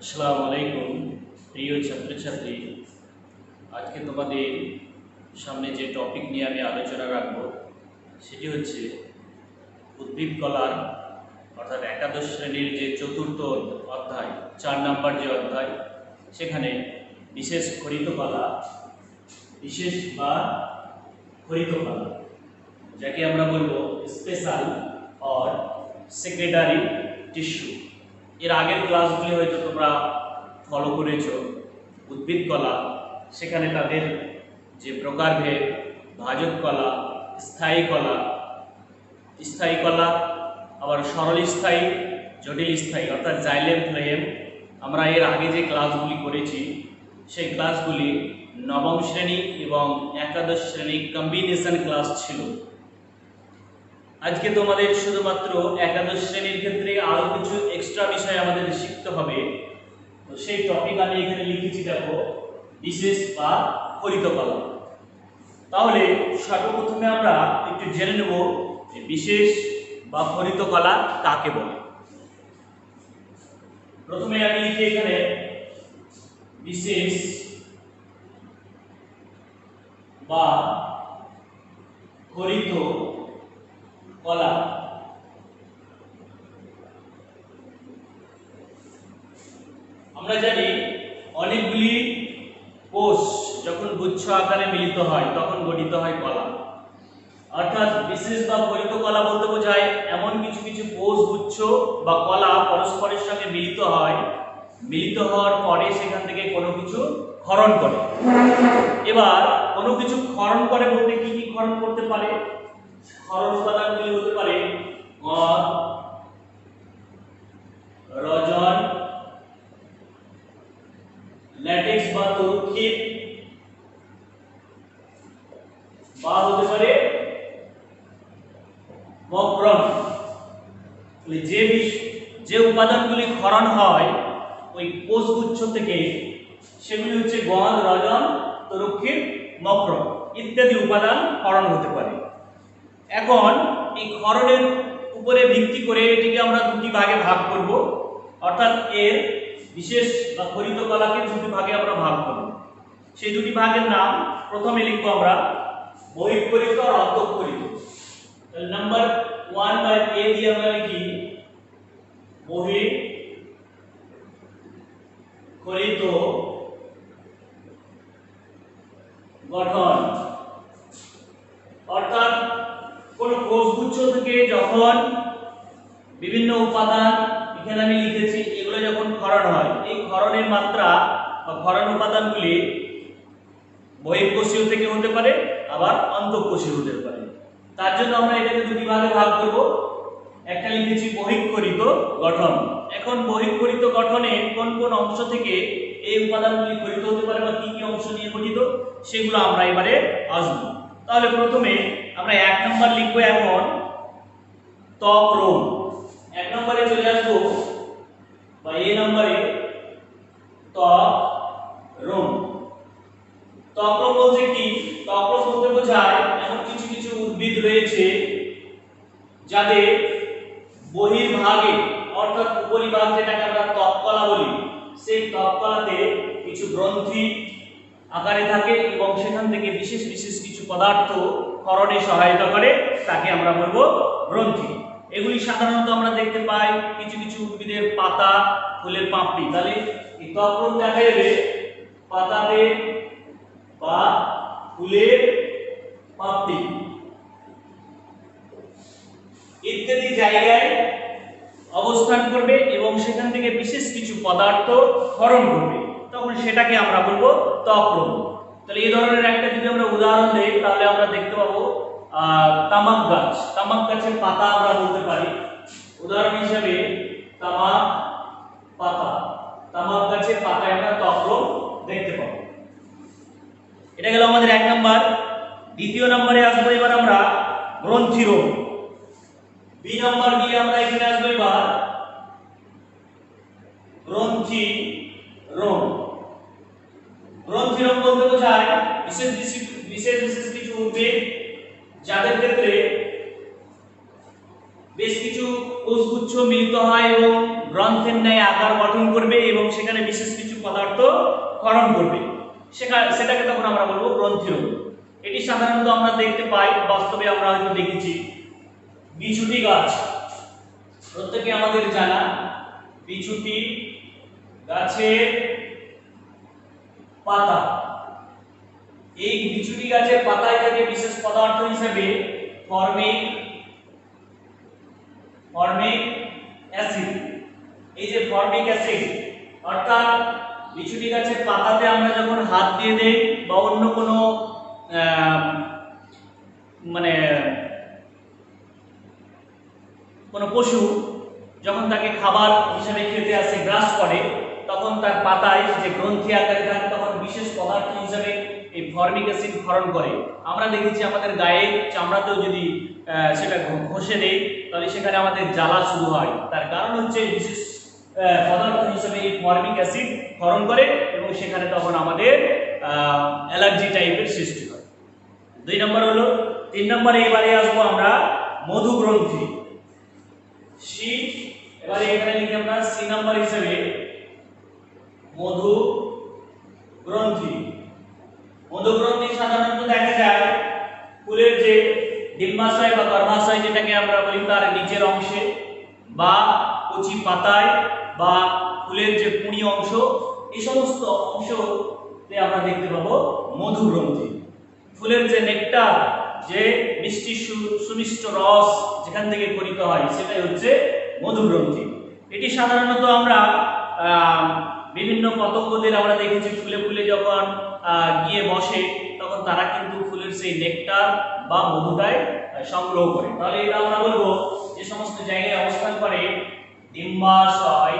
আসসালামু আলাইকুম প্রিয় ছাত্রছাত্রী। আজকে তোমাদের সামনে যে টপিক নিয়ে আমি আলোচনা রাখব সেটি হচ্ছে উদ্ভিদ কলার অর্থাৎ একাদশ শ্রেণীর যে চতুর্থ অধ্যায় 4 নম্বর যে অধ্যায়, সেখানে বিশেষ খরিত কলা, বিশেষ বা খরিত কলা, যাকে আমরা বলবো স্পেশাল অর সেক্রেটারি টিস্যু। এর আগের ক্লাসগুলি হয়তো তোমরা ফলো করেছো। উদ্ভিদ কলা, সেখানে তাদের যে প্রকারভেদ, ভাজক কলা, স্থায়ী কলা, স্থায়ী কলা, আবার সরল স্থায়ী, জটিল স্থায়ী অর্থাৎ জাইলেম ফ্লেম। আমরা এর আগে যে ক্লাসগুলি করেছি সেই ক্লাসগুলি নবম শ্রেণী এবং একাদশ শ্রেণী কম্বিনেশন ক্লাস ছিল। আজকে তোমাদের শুধুমাত্র একাদশ শ্রেণীর ক্ষেত্রে আরো কিছু এক্সট্রা বিষয় আমাদের শিখতে হবে। তো সেই টপিক আমি এখানে লিখেছি, দেখো, বিশেষ বা খরিত কলা। তাহলে সর্বপ্রথমে আমরা একটু জেনে নেব যে বিশেষ বা খরিত কলা কাকে বলে। প্রথমে আমি লিখি এখানে বিশেষ বা খরিত কলা। আমরা জানি অনেকগুলি কোষ যখন গুচ্ছ আকারে মিলিত হয় তখন গঠিত হয় কলা। অর্থাৎ বিশেষ বা খরিত কলা বলতে বোঝায় এমন কিছু কিছু কোষ গুচ্ছ বা কলা পরস্পরের সঙ্গে মিলিত হয়, মিলিত হওয়ার পরে সেখান থেকে কোনো কিছু ক্ষরণ করে। এবার কোনো কিছু ক্ষরণ করে বলতে কি কি ক্ষরণ করতে পারে? ক্ষরণ উপাদানগুলি হতে পারে গদ, রজন, ল্যাটেক্স বা তরুক্ষীর, বা হতে পারে মক্রম। যে উপাদানগুলি ক্ষরণ হয় ওই কোষগুচ্ছ থেকে, সেগুলি হচ্ছে গদ, রজন, তরুক্ষীর, মক্রম ইত্যাদি উপাদান ক্ষরণ হতে পারে। এখন এই ক্ষরণের উপরে ভিত্তি করে এটিকে আমরা দুটি ভাগে ভাগ করব। অর্থাৎ এর বিশেষ বা খরিত কলাকে দুটি ভাগে আমরা ভাগ করব। সেই দুটি ভাগের নাম প্রথমে লিখবো আমরা বহিঃখরিত আর অন্তঃখরিত। তাহলে নাম্বার 1 বা এ দিয়ে আমরা লিখি বহিঃখরিত গঠন। অর্থাৎ কোন কোষগুচ্ছ থেকে যখন বিভিন্ন উপাদান, এখানে আমি লিখেছি, এগুলো যখন ক্ষরণ হয়, এই ক্ষরণের মাত্রা বা ক্ষরণ উপাদানগুলি বহিঃকোষীয় থেকে হতে পারে, আবার অন্তঃকোষীয় হতে পারে। তার জন্য আমরা এটাকে দুটি ভাগে ভাগ করব। একটা লিখেছি বহিঃখরিত গঠন। এখন বহিঃখরিত গঠনে কোন কোন অংশ থেকে এই উপাদানগুলি খরিত হতে পারে বা কি কি অংশ নিয়ে গঠিত সেগুলো আমরা এবারে আসব। তাহলে প্রথমে আমরা 1 নম্বর লিখবো এখন ত্বক রোম। 1 নম্বরে চলে আসবো বা এ নম্বরে ত্বক রোম। ত্বক রোম বলতে কি? ত্বক রোম বলতে বোঝায় এমন কিছু কিছু উদ্ভিদ রয়েছে যাদের বহির্ভাগে অর্থাৎ উপরিভাগ, যেটাকে আমরা ত্বক কলা বলি, সেই ত্বক কলাতে কিছু গ্রন্থি আকারে থাকে এবং সেখান থেকে বিশেষ বিশেষ কিছু পদার্থ ক্ষরণে সহায়তা করে, তাকে আমরা বলবো গ্রন্থি। এগুলি সাধারণত আমরা দেখতে পাই কিছু কিছু উদ্ভিদের পাতা, ফুলের পাপড়ি। তাহলে এই ত্বক রোম দেখা যাবে পাতাতে বা ফুলের পাপড়ি ইত্যাদি জায়গায় অবস্থান করবে এবং সেখান থেকে বিশেষ কিছু পদার্থ ক্ষরণ করবে, তখন সেটাকে আমরা বলবো ত্বক রোম। তাহলে এই ধরনের একটা যদি আমরা উদাহরণ দেই তাহলে আমরা দেখতে পাবো তামাক গাছ। তামাক গাছের পাতা আমরা বলতে পারি উদাহরণ হিসেবে তামাক পাতা। তামাক গাছের পাতায় আমরা ত্বক রোম দেখতে পাবো। এটা গেল আমাদের 1 নাম্বার। দ্বিতীয় নম্বরে আসবো এবার আমরা গ্রন্থি রোম। বি নাম্বার দিয়ে আমরা এখানে আসবো এবার গ্রন্থি রোম। গ্রন্থি রোম বলতে বোঝায় বিশেষ বিশেষ কিছু উদ্ভিদ যাদের ক্ষেত্রে বেশ কিছু কোষগুচ্ছ মিলিত হয় এবং গ্রন্থের ন্যায় আকার গঠন করবে এবং সেখানে বিশেষ কিছু পদার্থ ক্ষরণ করবে, সেটাকে তখন আমরা বলবো গ্রন্থিরোগ। এটি সাধারণত আমরা দেখতে পাই, বাস্তবে আমরা হয়তো দেখেছি বিছুটি গাছ, প্রত্যেকে আমাদের জানা বিছুটি গাছের পাতা। এই বিছুটি গাছের পাতায় থাকে বিশেষ পদার্থ হিসেবে ফর্মিক অ্যাসিড। এই যে ফর্মিক অ্যাসিড, অর্থাৎ বিছুটি গাছের পাতাতে আমরা যখন হাত দিয়ে দেই বা অন্য কোনো মানে কোনো পশু যখন তাকে খাবার হিসেবে খেতে আসে, গ্রাস করে, তখন তার পাতায় যে গ্রন্থি আকারে থাকে তখন বিশেষ পদার্থ হিসেবে এই ফর্মিক অ্যাসিড ক্ষরণ করে। আমরা দেখেছি আমাদের গায়ের চামড়াতেও যদি সেটা ঘষে দেই তাহলে সেখানে আমাদের জ্বালা শুরু হয়, তার কারণ হচ্ছে বিশেষ পদার্থ হিসেবে এই ফর্মিক অ্যাসিড ক্ষরণ করে এবং সেখানে তখন আমাদের অ্যালার্জি টাইপের সৃষ্টি হয়। 2 নম্বর হলো। 3 নম্বরে এবারে আসবো আমরা মধু গ্রন্থি। সি, এবারে এখানে লিখি আমরা সি নাম্বার হিসেবে মধু গ্রন্থি। মধু গ্রন্থি সাধারণত দেখা যায় ফুলের যে ডিম্বাশয় বা গর্ভাশয় যেটাকে আমরা বলি তার নিচের অংশে বা কচি পাতায় বা ফুলের যে কুঁড়ি অংশ, এই সমস্ত অংশতে আমরা দেখতে পাবো মধু গ্রন্থি। ফুলের যে নেকটার, যে মিষ্টি সুমিষ্ট রস যেখান থেকে পরিত হয় সেটাই হচ্ছে মধু গ্রন্থি। এটি সাধারণত আমরা বিভিন্ন পতঙ্গদের আমরা দেখেছি ফুলে ফুলে যখন গিয়ে বসে তখন তারা কিন্তু ফুলের সেই নেকটার বা মধুটাই সংগ্রহ করে। তাহলে এটা আমরা বলবো যে সমস্ত জায়গায় অবস্থান করে ডিম্বাশয়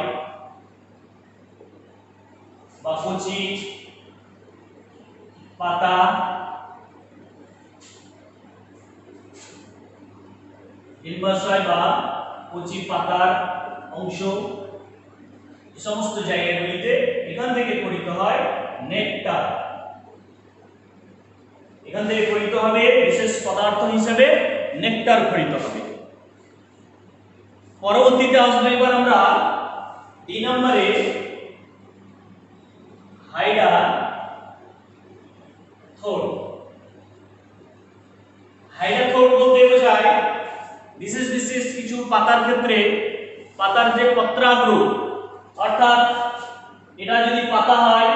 বা কচি পাতা, ডিম্বাশয় বা কচি পাতার অংশ, এই সমস্ত জায়গাগুলিতে এখান থেকে পরিত হয় নেকটার। এখান থেকে পরিত হবে বিশেষ পদার্থ হিসেবে নেকটার পরিত হবে। পরবর্তীতে আসবে এবার আমরা 3 নম্বরে হাইডাথোর। হাইডাথোর বলতে বোঝায় বিশেষ বিশেষ কিছু পাতার ক্ষেত্রে পাতার যে পত্রাগ্র, অর্থাৎ এটা যদি পাতা হয়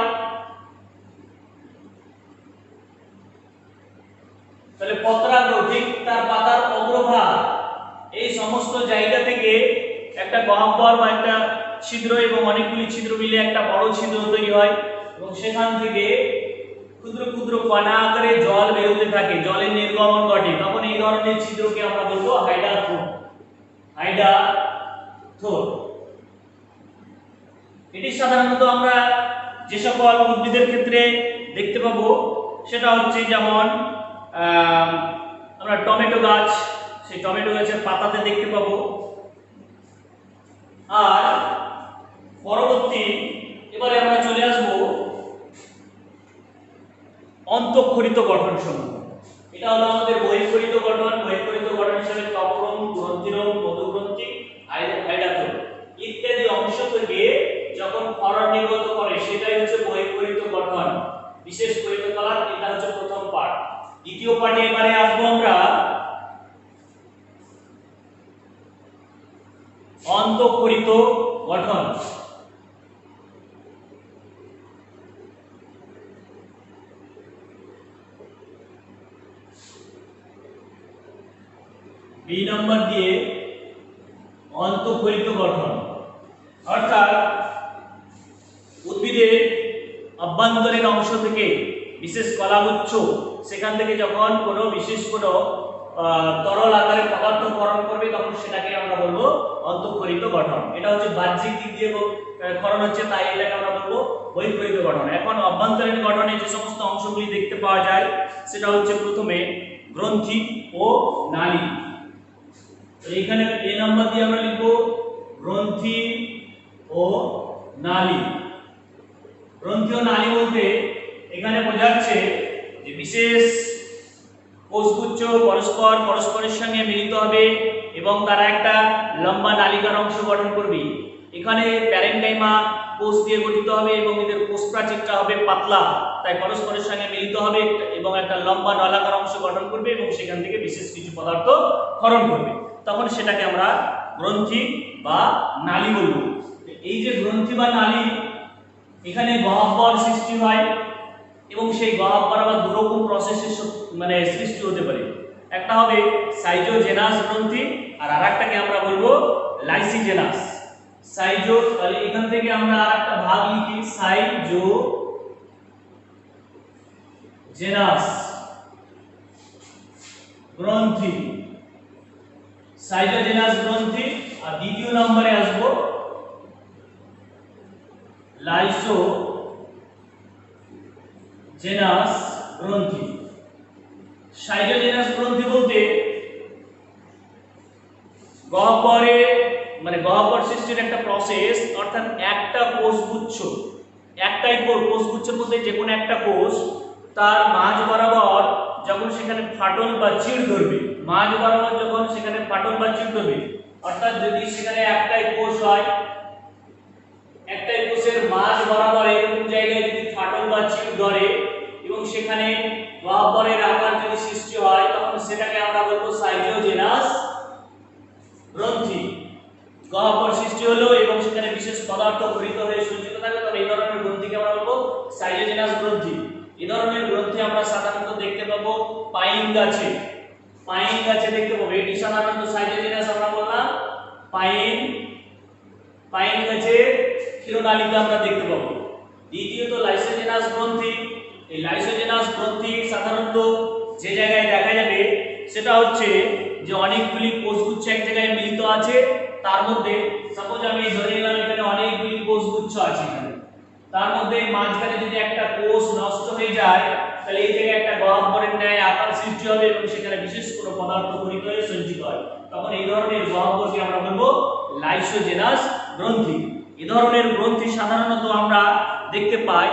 তাহলে পত্রাগ্র ঠিক তার পাতার অগ্রভাগ, এই সমস্ত জায়গা থেকে একটা গহ্বর বা একটা ছিদ্র এবং অনেকগুলি ছিদ্র মিলে একটা বড় ছিদ্র তৈরি হয় এবং সেখান থেকে ক্ষুদ্র ক্ষুদ্র কণা আকারে জল বেরোতে থাকে, জলের নির্গমন ঘটে, তখন এই ধরনের ছিদ্রকে আমরা বলবো হাইডাথোর। হাইডাথোর এটি সাধারণত আমরা যে সকল উদ্ভিদের ক্ষেত্রে দেখতে পাবো সেটা হচ্ছে যেমন আমরা টমেটো গাছ, সেই টমেটো গাছের পাতাতে দেখতে পাবো। আর পরবর্তী এবারে আমরা চলে আসবো অন্তঃক্ষরিত গঠন সমূহ। এটা হলো আমাদের বহিঃক্ষরিত গঠন। বহিঃক্ষরিত গঠন হিসেবে তপরম, গ্রন্থিরম, মধুগ্রন্থি, হাইডাথোর ইত্যাদি অংশ থেকে যখন ক্ষরণ নির্গত করে সেটাই হচ্ছে বহিঃক্ষরিত গঠন। বিশেষ ক্ষরিত কলা, এটা হচ্ছে প্রথম পার্ট। দ্বিতীয় পার্টে এবারে আসবো আমরা অন্তঃক্ষরিত গঠন। বি নাম্বার দিয়ে অন্তঃক্ষরিত গঠন, অর্থাৎ উদ্ভিদের অভ্যন্তরীণ অংশ থেকে বিশেষ কলাগুচ্ছ, সেখান থেকে যখন কোনো বিশেষ কোনো তরল আকারে পদার্থ ক্ষরণ করবে তখন সেটাকে আমরা বলবো অন্তঃক্ষরিত গঠন। এটা হচ্ছে বাহ্যিক দিক দিয়ে ক্ষরণ হচ্ছে, তাই এটাকে আমরা বলবো বহিঃক্ষরিত গঠন। এখন অভ্যন্তরীণ গঠনে যে সমস্ত অংশগুলি দেখতে পাওয়া যায় সেটা হচ্ছে প্রথমে গ্রন্থি ও নালী। এইখানে এ নাম্বার দিয়ে আমরা লিখবো গ্রন্থি ও নালী। গ্রন্থি ও নালী বলতে এখানে বোঝাচ্ছে যে বিশেষ কোষগুচ্ছ পরস্পরের সঙ্গে মিলিত হবে এবং তারা একটা লম্বা নালিকার অংশ গঠন করবে। এখানে প্যারেনকাইমা কোষ দিয়ে গঠিত হবে এবং এদের কোষ প্রাচীরটা হবে পাতলা, তাই পরস্পরের সঙ্গে মিলিত হবে এবং একটা লম্বা নলাকার অংশ গঠন করবে এবং সেখান থেকে বিশেষ কিছু পদার্থ ক্ষরণ করবে, তখন সেটাকে আমরা গ্রন্থি বা নালী বলব। এই যে গ্রন্থি বা নালী, এখানে গহ্বর সৃষ্টি হয় এবং সেই গহ্বর আবার দুরকম প্রসেসের মানে সৃষ্টি হতে পারে। একটা হবে সাইজোজেনাস গ্রন্থি আর আরেকটাকে আমরা বলবো লাইসিজেনাস। সাইজো, তাহলে এখান থেকে আমরা আরেকটা ভাগ লিখি সাইজোজেনাস গ্রন্থি, সাইজোজেনাস গ্রন্থি। আর দ্বিতীয় নম্বরে আসবো লাইসোজেনাস গ্রন্থি। সাইজোজেনাস গ্রন্থি বলতে গহ্বরে মানে গহ্বর সৃষ্টির একটা প্রসেস, অর্থাৎ একটা কোষগুচ্ছ, একটাই কোষগুচ্ছের মধ্যে যে কোনো একটা কোষ তার মাঝ বরাবর যখন সেখানে ফাটল বা চিড় ধরবে, মাঝ বরাবর যখন সেখানে ফাটল বা চিড় ধরবে, অর্থাৎ যদি সেখানে একটাই কোষ হয়, একটাই কোষের মাঝ বরাবর এরকম জায়গায় যদি ফাটল বা চিড় ধরে এবং সেখানে গহ্বরের আকার যদি সৃষ্টি হয়, তখন সেটাকে আমরা বলবো সাইজোজেনাস গ্রন্থি। গহ্বর সৃষ্টি হলো এবং সেখানে বিশেষ পদার্থ গঠিত হয়ে সঞ্চিত থাকে, তবে এই ধরনের গ্রন্থিকে আমরা বলবো সাইজোজেনাস গ্রন্থি। এই ধরনের গ্রন্থি আমরা সাধারণত দেখতে পাবো পাইন গাছে, পাইন গাছে দেখতে পাবো। এটি সাধারণত সাইজোজেনাস আমরা বললাম পাইন গাছে ক্ষীরনালীতে আমরা দেখতে পাবো। দ্বিতীয়ত লাইসোজেনাস গ্রন্থি। এই লাইসোজেনাস গ্রন্থি সাধারণত যে জায়গায় দেখা যাবে সেটা হচ্ছে যে অনেকগুলি কোষগুচ্ছ এক জায়গায় মিলিত আছে, তার মধ্যে সাপোজ আমি ধরে নিলাম এখানে অনেকগুলি কোষগুচ্ছ আছে, এখানে তার মধ্যে মাঝখানে যদি একটা কোষ নষ্ট হয়ে যায়, তাহলে এই জায়গায় একটা গহ্বরের ন্যায় আকার সৃষ্টি হবে এবং সেখানে বিশেষ কোনো পদার্থ গঠিত হয়ে সঞ্চিত হয়, তখন এই ধরনের গহ্বরকে আমরা বলবো লাইসোজেনাস গ্রন্থি। এই ধরনের গ্রন্থি সাধারণত আমরা দেখতে পাই,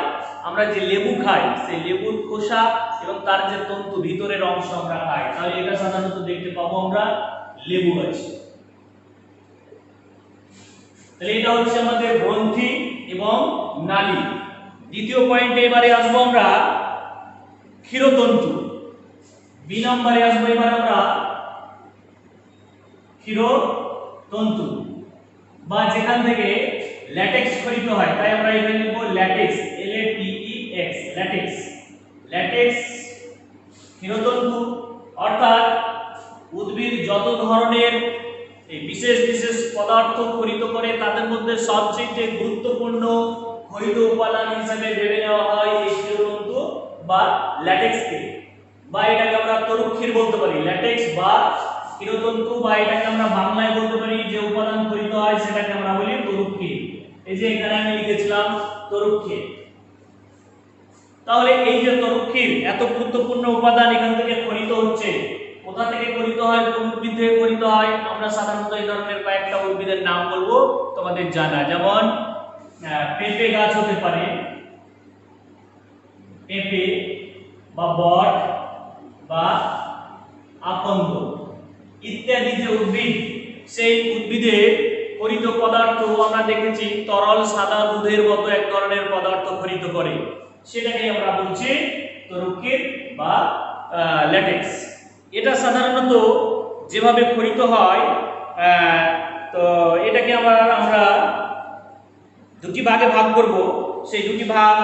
আমরা যে লেবু খাই সেই লেবুর খোসা এবং তার যে তন্তু ভিতরের অংশ আমরা খাই, তাহলে এটা সাধারণত দেখতে পাবো আমরা লেবু গাছে। তাহলে এটা হচ্ছে আমাদের গ্রন্থি এবং নালী। দ্বিতীয় পয়েন্টে এবারে আসবো আমরা ক্ষীরতন্তু। বি নম্বরে আসবো এবার আমরা ক্ষীরতন্তু, বা যেখান থেকে ল্যাটেক্স খরিত হয়, তাই আমরা এখানে লিখব ল্যাটেক্স, LATEX, ল্যাটেক্স। ল্যাটেক্স ক্ষীরতন্তু অর্থাৎ উদ্ভিদ যত ধরনের এই বিশেষ বিশেষ পদার্থ খরিত করে তাদের মধ্যে সবচেয়ে গুরুত্বপূর্ণ খরিত উপাদান হিসেবে ভেবে নেওয়া হয় এই ক্ষীরতন্তু বা ল্যাটেক্সকে, বা এটাকে আমরা তরুক্ষীর বলতে পারি। ল্যাটেক্স বা ক্ষীরতন্তু, বা এটাকে আমরা বাংলায় বলতে পারি যে উপাদান খরিত হয় সেটাকে আমরা বলি তরুক্ষীর। এই যে এখানে আমি লিখেছিলাম তরুক্ষীর। তাহলে এই যে তরুক্ষীর এত গুরুত্বপূর্ণ উপাদান এখান থেকে খরিত হচ্ছে, কোথা থেকে খরিত হয়, কোন উদ্ভিদ থেকে খরিত হয়, আমরা সাধারণত এই ধরনের কয়েকটা উদ্ভিদের নাম বলবো তোমাদের জানা, যেমন পেঁপে গাছ হতে পারে, পেঁপে বা বট বা আকন্দ ইত্যাদি যে উদ্ভিদ, সেই উদ্ভিদের খরিত পদার্থ আমরা দেখেছি তরল সাদা দুধের মতো এক ধরনের পদার্থ খরিত করে, সেটাকে আমরা বলছি তরুক্ষীর বা ল্যাটেক্স। এটা সাধারণত যেভাবে খরিত হয়, তো এটাকে আমরা দুটি ভাগে ভাগ করব। সেই দুটি ভাগ,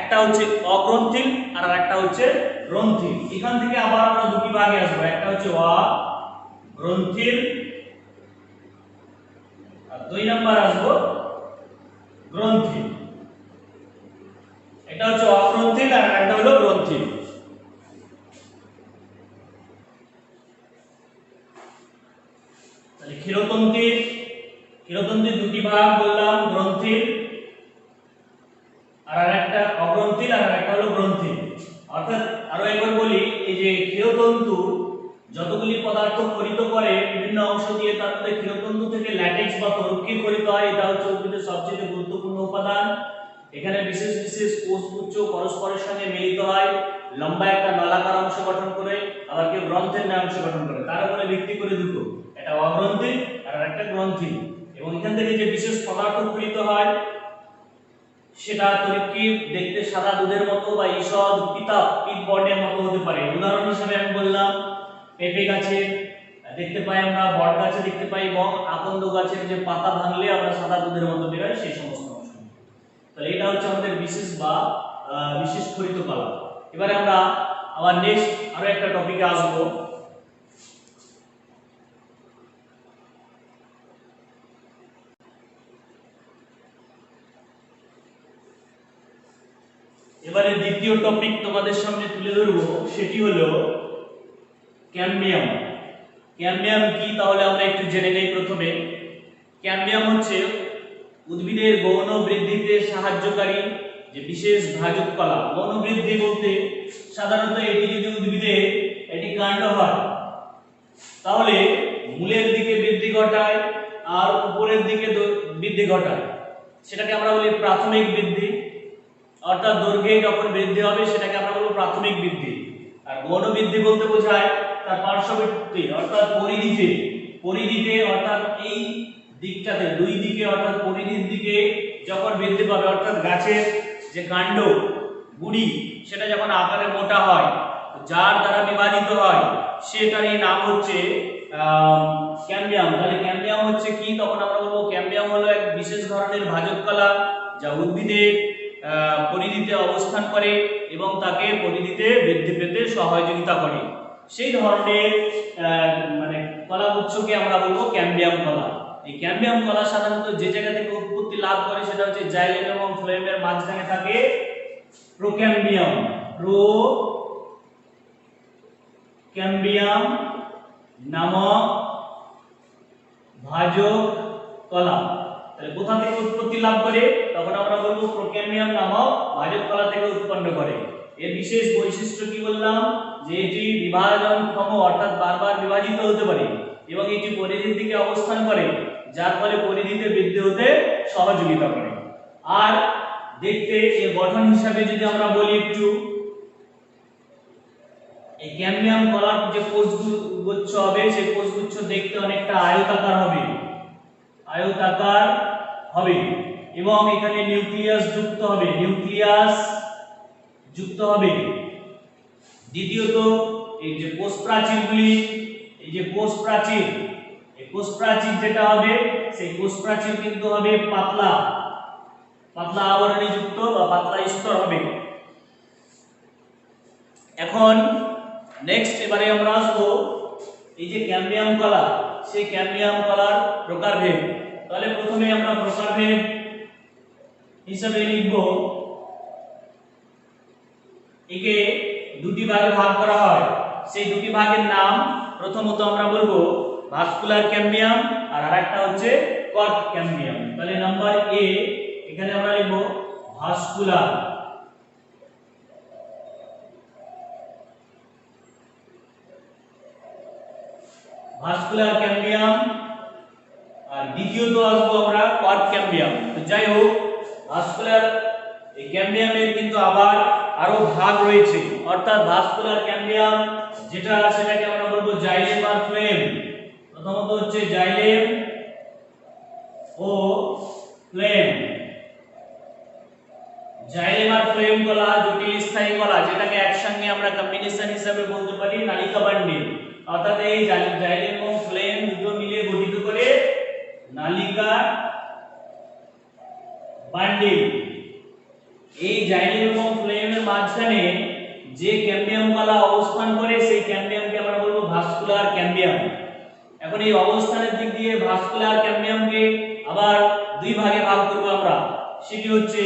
একটা হচ্ছে অগ্রন্থিল আর একটা হচ্ছে গ্রন্থিল। এখান থেকে আবার আমরা দুটি ভাগে আসবো, একটা হচ্ছে অগ্রন্থিল আর 2 নাম্বার আসবো গ্রন্থিল। এটা হচ্ছে অগ্রন্থিল আর একটা হলো গ্রন্থিল। তাহলে ক্ষীরতন্ত্রের দুটি ভাগ বললাম, গ্রন্থিল আর একটা অগ্রন্থিল আর একটা হলো গ্রন্থিল। অর্থাৎ আরো একবার বলি, এই যে ক্ষীরতন্তু যতগুলি পদার্থ খরিত করে বিভিন্ন অংশ দিয়ে, তার মধ্যে ক্ষীরতন্তু থেকে ল্যাটেক্স বা তরুক্ষীর খরিত হয়। এটা হচ্ছে উদ্ভিদের সবচেয়ে গুরুত্বপূর্ণ উপাদান। এখানে বিশেষ বিশেষ কোষগুচ্ছ পরস্পরের সঙ্গে মিলিত হয়, লম্বা একটা নলাকার অংশ গঠন করে, আবার কেউ গ্রন্থের ন্যায় অংশ গঠন করে। তার উপরে ভিত্তি করে দুটো, একটা অগ্রন্থি আর একটা গ্রন্থি। এবং এখান থেকে যে বিশেষ পদার্থ উৎপন্ন হয় সেটা তরীকির দেখতে সাদা দুধের মতো বা ঈষৎ পিত বর্ণের মতো হতে পারে। উদাহরণ হিসেবে আমি বললাম পেঁপে গাছে দেখতে পাই আমরা, বট গাছে দেখতে পাই, এবং আকন্দ গাছের যে পাতা ভাঙলে আমরা সাদা দুধের মতো বেরোয় সেই সমস্ত অংশ। তাহলে এটা হচ্ছে আমাদের বিশেষ বা বিশেষ খরিত কলা। এবারে আমরা আবার নেক্সট আরো একটা টপিকে আসবো। এবারে দ্বিতীয় টপিক তোমাদের সামনে তুলে ধরবো, সেটি হলো ক্যাম্বিয়াম। ক্যাম্বিয়াম কি তাহলে আমরা একটু জেনে নেই। প্রথমে ক্যাম্বিয়াম হচ্ছে উদ্ভিদের গৌণ বৃদ্ধিতে সাহায্যকারী যে বিশেষ ভাজক কলা। গৌণ বৃদ্ধি বলতে সাধারণত এটি যদি উদ্ভিদের এটি কাণ্ড হয় তাহলে মূলের দিকে বৃদ্ধি ঘটায় আর উপরের দিকে বৃদ্ধি ঘটায়, সেটাকে আমরা বলি প্রাথমিক বৃদ্ধি। অর্থাৎ দৈর্ঘ্যে যখন বৃদ্ধি হবে সেটাকে আমরা বলবো প্রাথমিক বৃদ্ধি। আর গৌণ বৃদ্ধি বলতে বোঝায় তার পার্শ্ববর্তী অর্থাৎ পরিধিতে অর্থাৎ এই দিকটাতে দুই দিকে অর্থাৎ পরিধির দিকে যখন বৃদ্ধি পাবে, অর্থাৎ গাছের যে কাণ্ড গুড়ি সেটা যখন আকারে মোটা হয়, যার দ্বারা বিভাজিত হয়, সেটারই নাম হচ্ছে ক্যাম্বিয়াম। তাহলে ক্যাম্বিয়াম হচ্ছে কি, তখন আমরা বলবো ক্যাম্বিয়াম হলো এক বিশেষ ধরনের ভাজক কলা যা উদ্ভিদের পরিধিতে অবস্থান করে এবং তাকে পরিধিতে বৃদ্ধি পেতে সহযোগিতা করে। সেই ধরনের মানে কলাগুচ্ছকে আমরা বলবো ক্যাম্বিয়াম কলা। এই ক্যাম্বিয়াম কলা সাধারণত যে জায়গা থেকে উৎপত্তি লাভ করে সেটা হচ্ছে জাইলেম এবং ফ্লোয়েমের মাঝখানে থাকে প্রোক্যাম্বিয়াম নামক ভাজক কলা। তাহলে কোথা থেকে উৎপত্তি লাভ করে, তখন আমরা বলবো প্রোক্যাম্বিয়াম নামক ভাজক কলা থেকে উৎপন্ন করে। এর বিশেষ বৈশিষ্ট্য কি বললাম, যে এটি বিভাজনক্ষম অর্থাৎ বারবার বিভাজিত হতে পারে এবং এটি পরিধির দিকে অবস্থান করে, যার ফলে পরিধিতে বৃদ্ধি হতে সহযোগিতা করে। আর দেখতে এর গঠন হিসাবে যদি আমরা বলি একটু, এই ক্যাম্বিয়াম কলার যে কোষগুচ্ছ হবে সেই কোষগুচ্ছ দেখতে অনেকটা আয়তাকার হবে এবং এখানে নিউক্লিয়াস যুক্ত হবে। দ্বিতীয়ত এই যে কোষ প্রাচীর যেটা হবে, সেই কোষ প্রাচীর কিন্তু হবে পাতলা আবরণী যুক্ত বা পাতলা স্তর হবে। এখন নেক্সট এবারে আমরা আসবো এই যে ক্যাম্বিয়াম কলা, সেই ক্যাম্বিয়াম কলার প্রকারভেদ। তাহলে প্রথমে আমরা প্রকারভেদ হিসাবে লিখব, একে দুটি ভাগে ভাগ করা হয়। সেই দুটি ভাগের নাম প্রথমত আমরা বলবো ভাস্কুলার ক্যাম্বিয়াম আর আরেকটা হচ্ছে কর্ক ক্যাম্বিয়াম। তাহলে নাম্বার এ এখানে আমরা লিখব ভাস্কুলার ক্যাম্বিয়াম, আর দ্বিতীয়ত আসবো আমরা কর্ক ক্যাম্বিয়াম। তো যাই হোক, ভাস্কুলার এই ক্যাম্বিয়ামের কিন্তু আবার আরো ভাগ রয়েছে, অর্থাৎ ভাস্কুলার ক্যাম্বিয়াম যেটা সেটাকে আমরা বলবো জাইলেম আর ফ্লোয়েম। প্রথমত হচ্ছে জাইলেম ও ফ্লোয়েম। জাইলেম আর ফ্লোয়েম কলা জটিল স্থায়ী কলা, যেটাকে একসঙ্গে আমরা কম্বিনেশন হিসেবে বলতে পারি নালিকা বান্ডিল। অর্থাৎ এই জাইলেম এবং ফ্লোয়েম দুটো মিলে গঠিত করে নালিকা বান্ডিল। এই জাইলেম এবং ফ্লোয়েমের মাঝখানে যে ক্যাম্বিয়াম কলা অবস্থান করে সেই ক্যাম্বিয়ামকে আমরা বলবো ভাস্কুলার ক্যাম্বিয়াম। এখন এই অবস্থানের দিক দিয়ে ভাস্কুলার ক্যাম্বিয়ামকে আবার দুই ভাগে ভাগ করব আমরা, সেটি হচ্ছে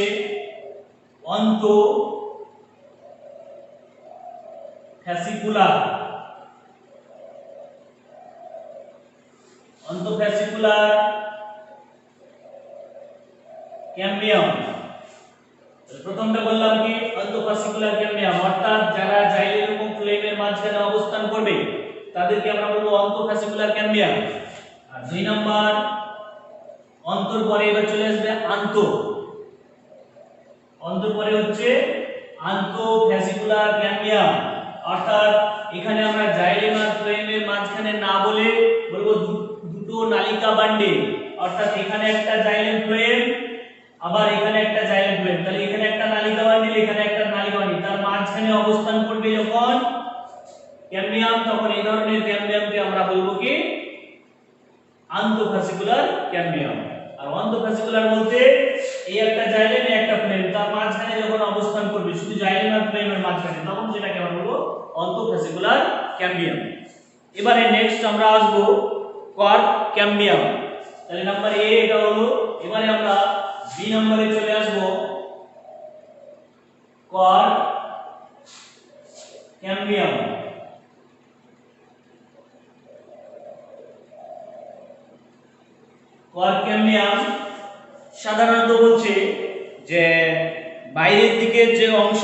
অন্তঃফ্যাসিকুলার ক্যাম্বিয়াম। প্রথমটা বললাম কি অন্তঃফ্যাসিকুলার ক্যাম্বিয়াম, অর্থাৎ যারা জাইলেম এবং ফ্লোয়েমের মাঝখানে অবস্থান করবে তাদেরকে আমরা বলবো অন্তঃফ্যাসিকুলার ক্যাম্বিয়াম। আর দুই নাম্বার অন্তর পরে এবার চলে আসবে অন্তঃপরে হচ্ছে আন্তঃফ্যাসিকুলার ক্যাম্বিয়াম, অর্থাৎ এখানে আমরা জাইলেম আর ফ্লোয়েমের মাঝখানে না বলে বলবো দুটো নালিকা বান্ডে, অর্থাৎ এখানে একটা জাইলেম ফ্লোয়েম, আবার এখানে একটা জাইলেম ফ্লোয়েম, তাহলে এখানে একটা নালিকা বান্ডিল, এখানে একটা নালিকা বান্ডিল, তার মাঝখানে অবস্থান করবে যখন ক্যাম্বিয়াম, তখন এই ধরনের ক্যাম্বিয়ামকে আমরা বলবো কি আন্তঃফ্যাসিকুলার ক্যাম্বিয়াম। আর অন্তঃফ্যাসিকুলার বলতে এই একটা জাইলেম একটা ফ্লোয়েম, তার মাঝখানে যখন অবস্থান করবে শুধু জাইলেম আর ফ্লোয়েমের মাঝখানে, তখন সেটাকে আমরা বলবো অন্তঃফ্যাসিকুলার ক্যাম্বিয়াম। এবারে নেক্সট আমরা আসব কর্ক ক্যাম্বিয়াম। তাহলে নাম্বার এ এটা হলো। এবারে আমরা বি নম্বরে চলে আসব, কর্ক ক্যাম্বিয়াম। কর্ক ক্যাম্বিয়াম সাধারণত বলছে যে বাইরের দিকের যে অংশ,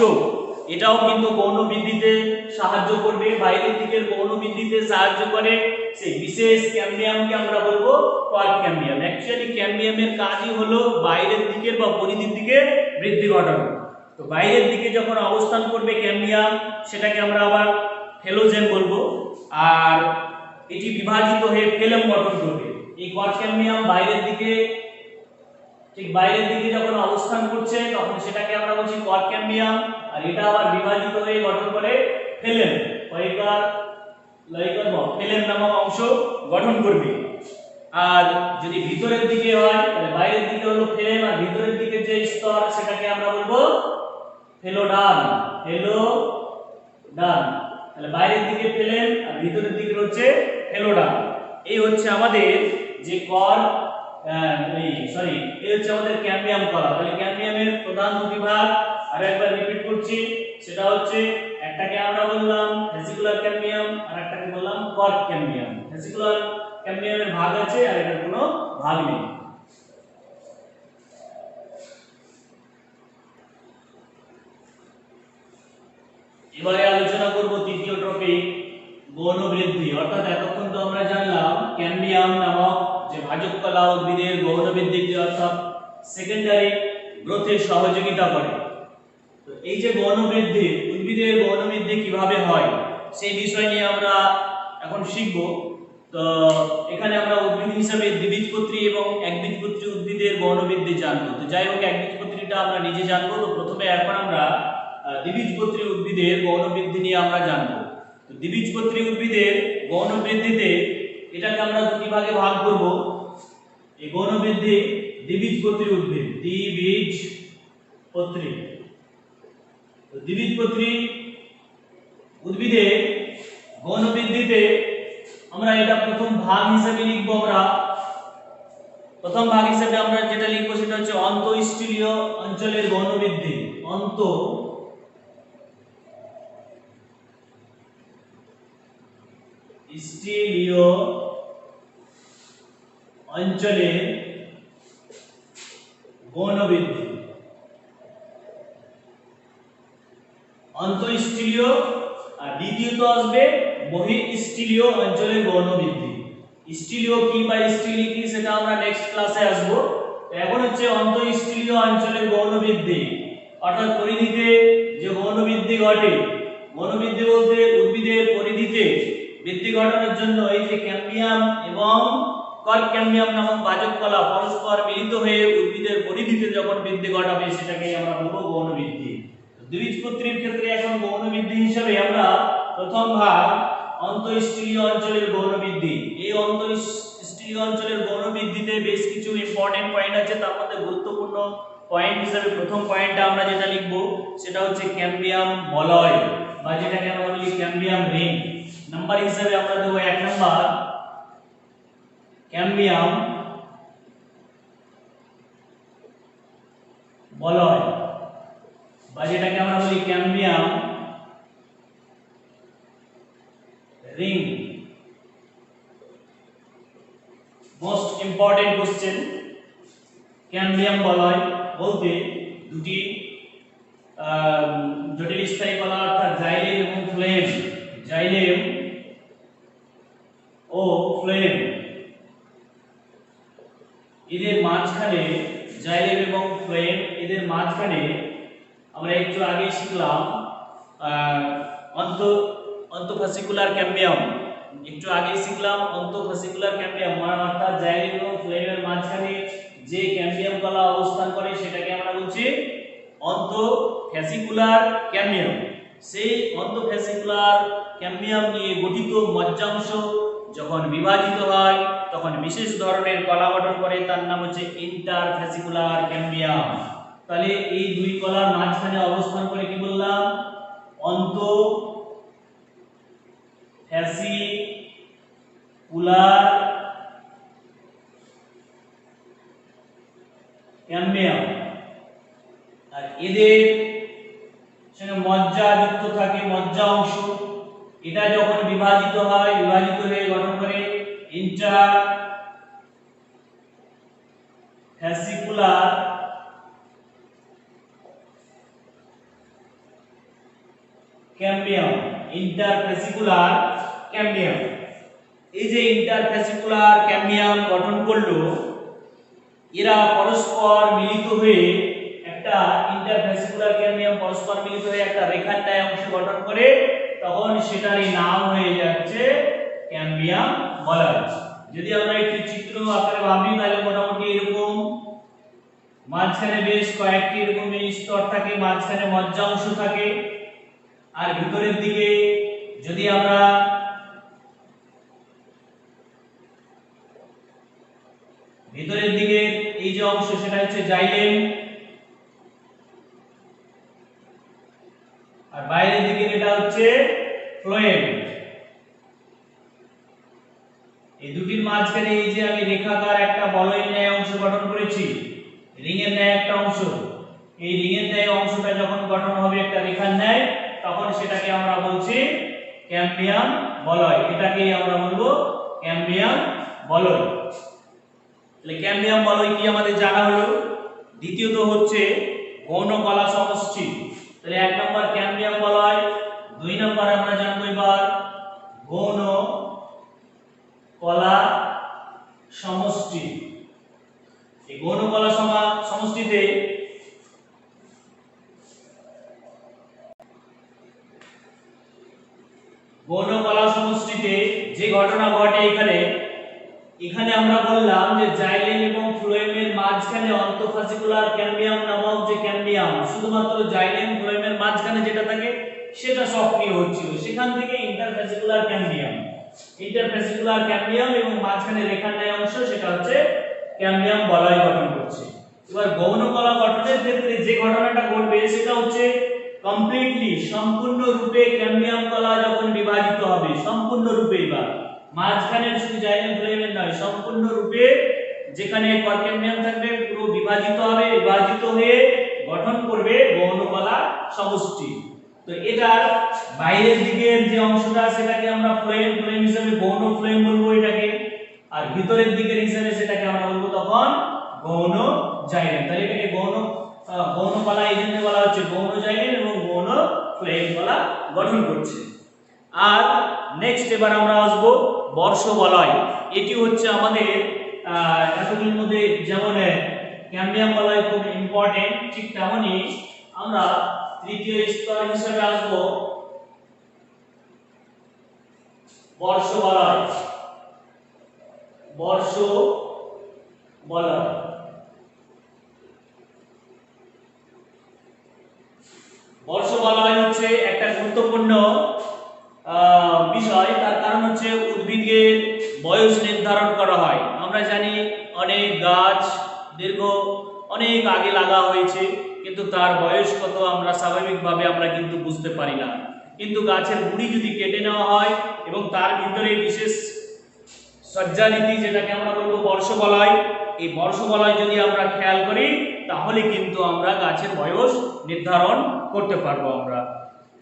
এটাও কিন্তু গৌণ বৃদ্ধিতে সাহায্য করবে, বাইরের দিকের গৌণ বৃদ্ধিতে সাহায্য করে সেই বিশেষ ক্যাম্বিয়ামকে আমরা বলবো কর্ক ক্যাম্বিয়াম। অ্যাকচুয়ালি ক্যাম্বিয়ামের কাজই হলো বাইরের দিকের বা পরিধির দিকে বৃদ্ধি ঘটানো। তো বাইরের দিকে যখন অবস্থান করবে ক্যাম্বিয়াম, সেটাকে আমরা আবার ফেলোজেন বলবো, আর এটি বিভাজিত হয়ে ফেলম গঠন করবে। এই কর্ক ক্যাম্বিয়াম বাইরের দিকে, ঠিক বাইরের দিকে যখন অবস্থান করছে তখন সেটাকে আমরা বলছি কর্ক ক্যাম্বিয়াম, আর এটা আবার বিভাজিত হয়ে গঠন করে ফেলেম, পরিকার লয়কর্ম ফেলেম নামক অংশ গঠন করবে। আর যদি ভিতরের দিকে হয় তাহলে বাইরের দিকে হলো ফেলেম, আর ভিতরের দিকে যে স্তর সেটাকে আমরা বলবো ফেলোডান। ফেলোডান, তাহলে বাইরের দিকে ফেলেম আর ভিতরের দিকে হচ্ছে ফেলোডান। এই হচ্ছে আমাদের যে কর্ক এই হচ্ছে আমাদের ক্যাম্বিয়াম কলা। তাহলে ক্যাম্বিয়ামের প্রধান দুটি ভাগ আর একবার রিপিট করছি, সেটা হচ্ছে একটাকে আমরা বললাম ভেসিকুলার ক্যাম্বিয়াম আর একটাকে বললাম কর্ক ক্যাম্বিয়াম। ভেসিকুলার ক্যাম্বিয়ামের ভাগ আছে আর এটার কোনো ভাগ নেই। এবারে আলোচনা করব তৃতীয় টপিক, গৌণ বৃদ্ধি। অর্থাৎ এতক্ষণ তো আমরা জানলাম ক্যাম্বিয়াম নামক যে ভাজক কলা উদ্ভিদের গৌণ বৃদ্ধিতে অর্থাৎ সেকেন্ডারি গ্রোথে সহযোগিতা করে। তো এই যে গৌণ বৃদ্ধি, উদ্ভিদের গৌণ বৃদ্ধি কিভাবে হয় সেই বিষয় নিয়ে আমরা এখন শিখব। তো এখানে আমরা উদ্ভিদ হিসেবে দ্বিবীজপত্রী এবং একবীজপত্রী উদ্ভিদের গৌণ বৃদ্ধি জানবো। তো যাই হোক, একবীজপত্রীটা আমরা নিজে জানবো। তো প্রথমে এখন আমরা দ্বিবীজপত্রী উদ্ভিদের গৌণ বৃদ্ধি নিয়ে আমরা জানবো। তো দ্বিবীজপত্রী উদ্ভিদের গৌণ বৃদ্ধিতে এটাকে আমরা দুটি ভাগে ভাগ করব। এই গৌণ বৃদ্ধি দ্বিবীজপত্রী উদ্ভিদ, দ্বিবীজপত্রী। তো দ্বিবীজপত্রী উদ্ভিদের গৌণ বৃদ্ধিতে আমরা এটা প্রথম ভাগ হিসেবে লিখব। আমরা প্রথম ভাগ হিসেবে আমরা যেটা লিখব সেটা হচ্ছে অন্তঃস্টিলীয় অঞ্চলের গৌণ বৃদ্ধি। অন্তঃস্টিলীয় অঞ্চলের গৌণ বৃদ্ধি। অন্তঃস্টিলীয়, আর দ্বিতীয়ত আসবে বহিঃস্টিলীয় অঞ্চলের গৌণ বৃদ্ধি। স্টিলীয় কি বা স্টিলি কি সেটা আমরা নেক্সট ক্লাসে আসব। এখন হচ্ছে অন্তঃস্টিলীয় অঞ্চলের গৌণ বৃদ্ধি, অর্থাৎ পরিধিতে যে গৌণ বৃদ্ধি ঘটে। গৌণ বৃদ্ধি বলতে উদ্ভিদের পরিধিতে বৃদ্ধি ঘটানোর জন্য এই যে ক্যাম্বিয়াম এবং কর্ক ক্যাম্বিয়াম নামক ভাজক কলা পরস্পর মিলিত হয়ে উদ্ভিদের পরিধিতে যখন বৃদ্ধি ঘটাবে সেটাকেই আমরা বলবো গৌণ বৃদ্ধি। দ্বিবীজপত্রীর ক্ষেত্রে এখন গৌণ বৃদ্ধি হিসেবে আমরা প্রথম ভাগ অন্তঃস্টিলীয় অঞ্চলের গৌণ বৃদ্ধি। এই অন্তঃস্টিলীয় অঞ্চলের গৌণ বৃদ্ধিতে বেশ কিছু ইম্পর্টেন্ট পয়েন্ট আছে, তার মধ্যে গুরুত্বপূর্ণ পয়েন্ট হিসেবে প্রথম পয়েন্টটা আমরা যেটা লিখব সেটা হচ্ছে ক্যাম্বিয়াম বলয়, বা যেটাকে আমরা বলি ক্যাম্বিয়াম রিং। নাম্বার হিসেবে আমরা দেব 1 নাম্বার ক্যাম্বিয়াম বলয়, বা যেটাকে আমরা বলি ক্যাম্বিয়াম রিং। Most important question. ক্যাম্বিয়াম বলয় বলতে দুটি জটিল স্থায়ী কলা অর্থাৎ জাইলেম এবং ফ্লোয়েম, জাইলেম ও ফ্লোয়েম, এদের মাঝখানে, জাইলেম এবং ফ্লোয়েম এদের মাঝখানে আমরা একটু আগে শিখলাম অন্ত অন্তঃফ্যাসিকুলার ক্যাম্বিয়াম, একটু আগে শিখলাম অন্তঃফ্যাসিকুলার ক্যাম্বিয়াম অর্থাৎ জাইলেম এবং ফ্লোয়েমের মাঝখানে যে ক্যাম্বিয়াম কলা অবস্থান করে সেটাকে আমরা বলছি অন্তঃফ্যাসিকুলার ক্যাম্বিয়াম। সেই অন্তঃফ্যাসিকুলার ক্যাম্বিয়াম নিয়ে গঠিত মজ্জাংশ যখন বিভাজিত হয় তখন বিশেষ ধরনের কলা গঠন করে, তার নাম হচ্ছে ইন্টারফ্যাসিকুলার ক্যাম্বিয়াম। তাহলে এই দুই কলার মাঝখানে অবস্থান করে কি বললাম? অন্তঃফ্যাসিকুলার ক্যাম্বিয়াম। আর এদের সঙ্গে মজ্জা যুক্ত থাকে, মজ্জা অংশ। এটা যখন বিভাজিত হয়, বিভাজিত হয়ে গঠন করে ইন্টারফ্যাসিকুলার ক্যাম্বিয়াম। ইন্টারফ্যাসিকুলার ক্যাম্বিয়াম, এই যে ইন্টারফ্যাসিকুলার ক্যাম্বিয়াম গঠন করলো, এরা পরস্পর মিলিত হয়ে একটা ইন্টারফ্যাসিকুলার ক্যাম্বিয়াম পরস্পর মিলিত হয়ে একটা রেখার ন্যায় অংশ গঠন করে, তখন সেটারই নাম হয়ে যাচ্ছে ক্যাম্বিয়াম বলয়। যদি আমরা একটি চিত্র আকারে ভাবি তাহলে মোটামুটি এরকম মাঝখানে বেশ কয়েকটি এরকম স্তর থাকে, মাঝখানে মজ্জা অংশ থাকে, আর ভিতরের দিকে যদি আমরা ভিতরের দিকে এই যে অংশ সেটা হচ্ছে জাইলেম, আর বাইরের দিকে এটা হচ্ছে ফ্লোয়েম। এই দুটির মাঝখানে এই যে আমি রেখাকার একটা বলয়ের ন্যায় অংশ গঠন করেছি, রিং এর ন্যায় একটা অংশ, এই রিং এর ন্যায় অংশটা যখন গঠন হবে একটা রেখার ন্যায়, তখন সেটাকে আমরা বলছি ক্যাম্বিয়াম বলয়। এটাকেই আমরা বলবো ক্যাম্বিয়াম বলয়। তাহলে ক্যাম্বিয়াম বলয় কি আমাদের জানা হলো। দ্বিতীয়ত হচ্ছে গৌণ কলা সমষ্টি। তাহলে এক নম্বর ক্যাম্বিয়াম বলয়, দুই নম্বর আমরা জানবো এবার গৌণ কলা সমষ্টি। এই গৌণ কলা সমষ্টিতে গৌণ কলা সমষ্টিতে যে ঘটনা ঘটে, এখানে আমরা বললাম যে জাইলেম এবং ফ্লোয়েমের মাঝখানে অন্তঃফ্যাসিকুলার ক্যাম্বিয়াম নামক যে ক্যাম্বিয়াম, শুধুমাত্র জাইলেম ফ্লোয়েমের মাঝখানে যেটা থাকে সেটা সক্রিয় হচ্ছিল, সেখান থেকে ইন্টারফ্যাসিকুলার ক্যাম্বিয়াম এবং মাঝখানে রেখার ন্যায় অংশ সেটা হচ্ছে ক্যাম্বিয়াম বলয় গঠন করছে। এবার গৌণ কলা গঠনের ক্ষেত্রে যে ঘটনাটা ঘটবে সেটা হচ্ছে কমপ্লিটলি সম্পূর্ণরূপে ক্যাম্বিয়াম কলা যখন বিভাজিত হবে, সম্পূর্ণরূপে, এবার মাঝখানে শুধু জাইলেম ফ্লোয়েমের নয়, সম্পূর্ণরূপে যেখানে ক্যাম্বিয়াম থাকবে পুরো বিভাজিত হবে, বিভাজিত হয়ে গঠন করবে গৌণ কলা সমষ্টি। তো এটার বাইরের দিকের যে অংশটা সেটাকে আমরা ফ্লোয়েম হিসেবে গৌণ ফ্লোয়েম বলবো এটাকে, আর ভিতরের দিকের হিসেবে সেটাকে আমরা বলবো তখন গৌণ জাইলেম। তাহলে এটাকে গৌণ কলা এই জন্য বলা হচ্ছে গৌণ জাইলেম এবং গৌণ ফ্লোয়েম কলা গঠন করছে। আর নেক্সট এবার আমরা আসবো বর্ষ বলয়। এটি হচ্ছে আমাদের এতগুলোর মধ্যে যেমন ক্যাম্বিয়াম বলয় খুব ইম্পর্টেন্ট, ঠিক তেমনই আমরা তৃতীয় স্তর হিসেবে আসবো বর্ষ বলয়। বর্ষ বলয় হচ্ছে একটা গুরুত্বপূর্ণ বিষয়। তার কারণ হচ্ছে উদ্ভিদের বয়স নির্ধারণ করা হয়। আমরা জানি অনেক গাছ দীর্ঘ অনেক আগে লাগা হয়েছে, কিন্তু তার বয়স কত আমরা স্বাভাবিকভাবে আমরা কিন্তু বুঝতে পারি না। কিন্তু গাছের গুড়ি যদি কেটে নেওয়া হয় এবং তার ভিতরে বিশেষ সজ্জানীতি যেটাকে আমরা বলবো বর্ষ বলয়, এই বর্ষ বলয় যদি আমরা খেয়াল করি তাহলে কিন্তু আমরা গাছের বয়স নির্ধারণ করতে পারবো আমরা।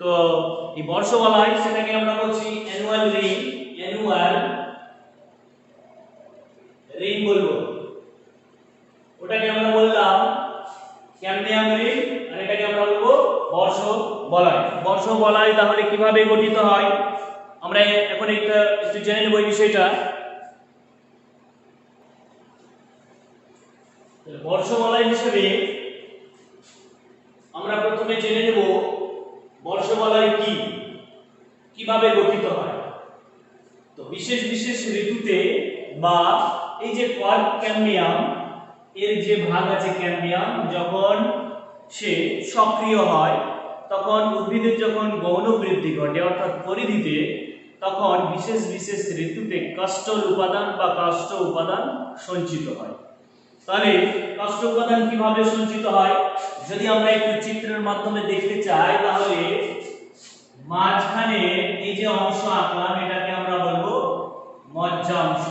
তো এই বর্ষ বলয় সেটাকে আমরা বলছি অ্যানুয়াল রিং বলবো। ওটাকে আমরা বললাম ক্যাম্বিয়াম রিং, আর এটাকে আমরা বলবো বর্ষ বলয়। বর্ষ বলয় তাহলে কিভাবে গঠিত হয় আমরা এখন একটু জেনে নেব এই বিষয়টা। বর্ষ বলয় হিসেবে আমরা প্রথমে জেনে নেব বর্ষবলয় কি, কিভাবে গঠিত হয়। তো বিশেষ বিশেষ ঋতুতে বা এই যে ক্যাম্বিয়াম এর যে ভাগ আছে ক্যাম্বিয়াম, যখন সে সক্রিয় হয় তখন উদ্ভিদের যখন গৌণ বৃদ্ধি ঘটে অর্থাৎ পরিধিতে, তখন বিশেষ বিশেষ ঋতুতে কাস্টল উপাদান বা কাস্ট উপাদান সঞ্চিত হয়। তাহলে কাস্ট উপাদান কিভাবে সঞ্চিত হয় যদি আমরা একটু চিত্রের মাধ্যমে দেখতে চাই, তাহলে মাঝখানে এই যে অংশ আঁকলাম এটাকে আমরা বলবো মজ্জাংশ।